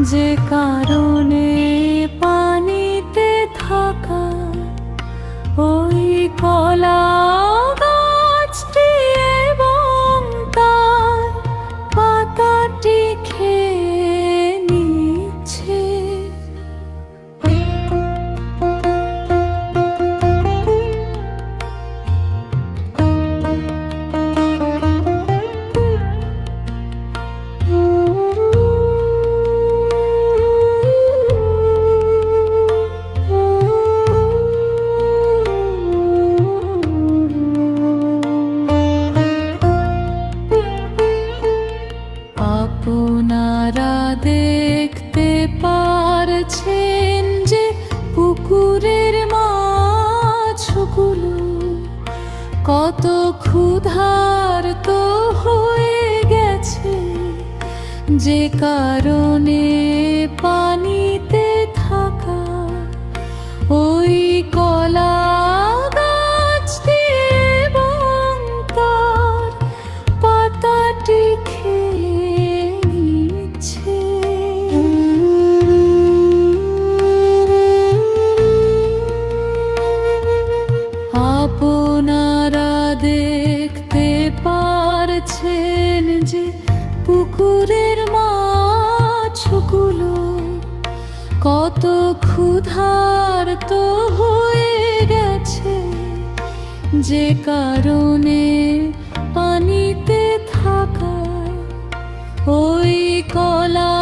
যে কারণে পানিতে থাকা ওই কলা গাছটি এবং তার পাতাটি খেয়ে নিচ্ছে। আপনারা দেখতে পারছেন যে পুকুরের মাছগুলো কত ক্ষুধার্ত হয়ে গেছে, যে কারণে পানিতে থাকা ওই কলা গাছটি এবং তার পাতাটি খেয়ে নিচ্ছে। আপনারা দেখতে পারছেন যে পুকুরের মাছগুলো কত ক্ষুধার্ত হয়ে গেছে, যে কারণে পানিতে থাকা ওই কলা